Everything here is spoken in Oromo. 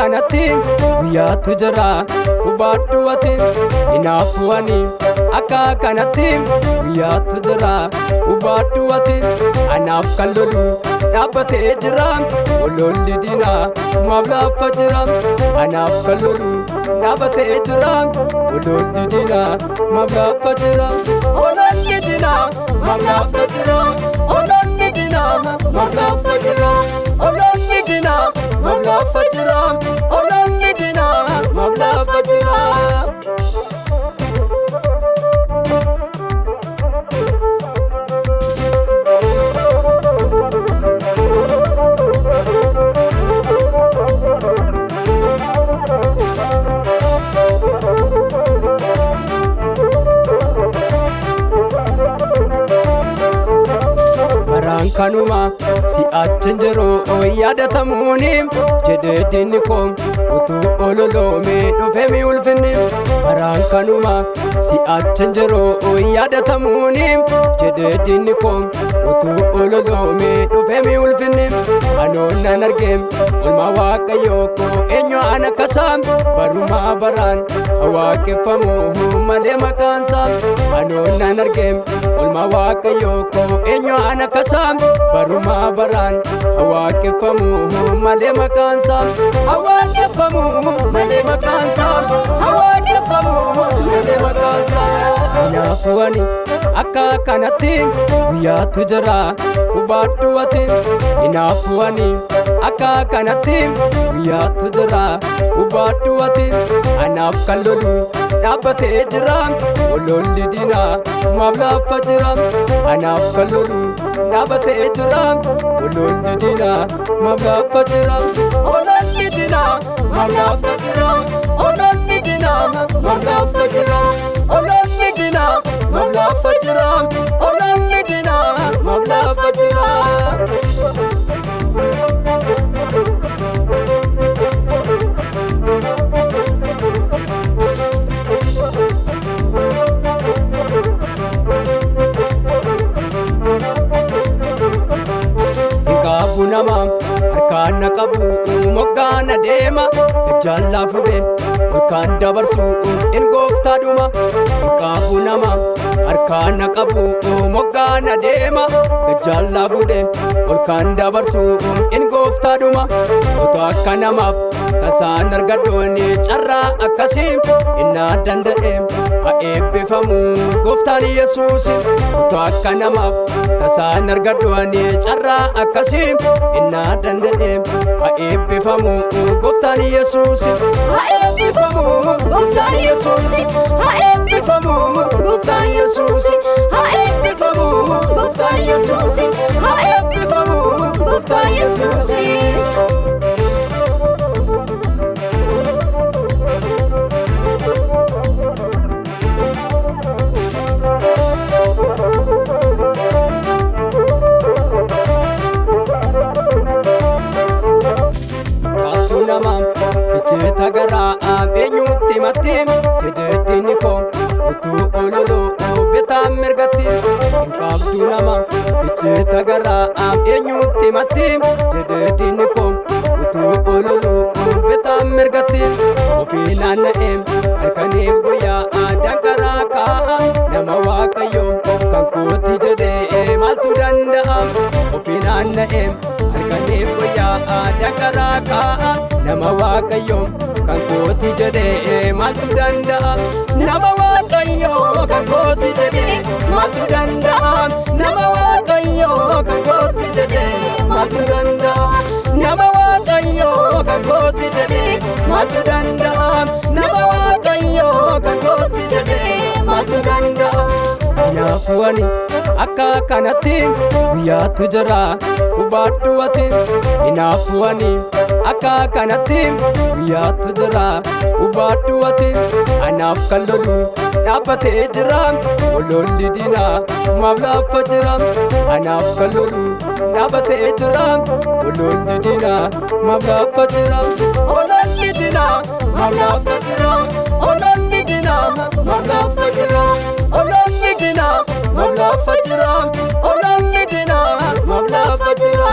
kanatti guyyaatu jira hubadhu ati hinaafuwani akka kanatti guyyaatu jira hubadhu ati anaaf kan lolu dhaabbatee jira ololli diinaa maaf laaffa jira anaaf kan lolu dhaabbatee jira ololli diinaa maaf laaffa jira ololli diinaa maaf laaffa jira ololli diinaa maaf laaffa jira ololli diinaa maaf laaffa jira ololli diinaa maaf laaffa jira. Kanuma si achi jiru yaadatamuuni jedhee diinni koo utuu ololoomee dhufee ulfinni baraan kanuma si achi jiru yaadatamuuni jedhee diinni koo utuu ololoomee dhufee ulfinni anoon nan argee olma waaqayyoo koo eenyu ana kasaa barumaa baraan waaqeffamu malee maqaansaa anoon nan argee olma waaqayyoo koo eenyu ana kasaa barumaa baraan waaqeffamu malee maqaansaa waaqeffamu malee maqaansaa waaqeffamu malee maqaansaa. Hinaafuwani akka kanatti guyyaatu jira hubadhu ati hinaafuwani akka kanatti guyyaatu jira hubadhu ati anaaf kan lolu dhaabbatee jira ololli diinaa maaf laaffa jira anaaf kan lolu dhaabbatee jira ololli diinaa maaf laaffa jira ololli diinaa maaf laaffa jira ololli diinaa maaf laaffa jira ololli diinaa maaf laaffa jira ololli diinaa maaf laaffa jira. Nama harkaan na qabu moggaan na deema jaallaa fuudhee harkaan dabarsu in gooftaadhuma qabu nama harkaan na qabu moggaan na deema jaallaa fuudhee harkaan dabarsu in gooftaadhuma otoo akka namaaf tasaan argadhooni carraa akkasii innaa danda'e haa eebbifamu gooftaan Yesuus otoo akka namaaf tasaan argadhooni carraa akkasii innaa danda'e haa eebbifamu gooftaan Yesuus haa eebbifamu gooftaan Yesuus haa eebbifamu gooftaan Yesuus haa eebbifamu gooftaan Yesuus haa eebbifamu gooftaan Yesuus. Tagaraa eenyutti matti jedhee koo utuu ololoo beetaa mirgatti hin qabdu nama tagaraa eenyutti matti jedhee koo utuu ololoo beetaa mirgatti ofii naanna'ee halkaniif guyyaa danqaraa kaa'a nama waaqayyoo kan kooti jedhee maaltu danda'a ofii naanna'ee halkaniif guyyaa danqaraa kaa'a nama waaqayyoo kan kooti jedhee maaltu danda'a nama waaqayyoo kan kooti jedhee maaltu danda'a nama waaqayyoo kan kooti jedhee maaltu danda'a nama waaqayyoo kan kooti jedhee maaltu danda'a nama waaqayyoo kan kooti jedhee maaltu danda'a. Hinaafuwani akka kanatti guyyaatu jira hubadhu ati hinaafuwani akka kanatti guyyaatu jira hubadhu ati anaaf kan lolu dhaabbatee jira ololli diinaa maaf laaffa jira anaaf kan lolu dhaabbatee jira ololli diinaa maaf laaffa jira ololli diinaa maaf laaffa jira ololli diinaa maaf laaffa jira ololli diinaa maaf laaffa jira ololli diinaa maaf laaffa jira.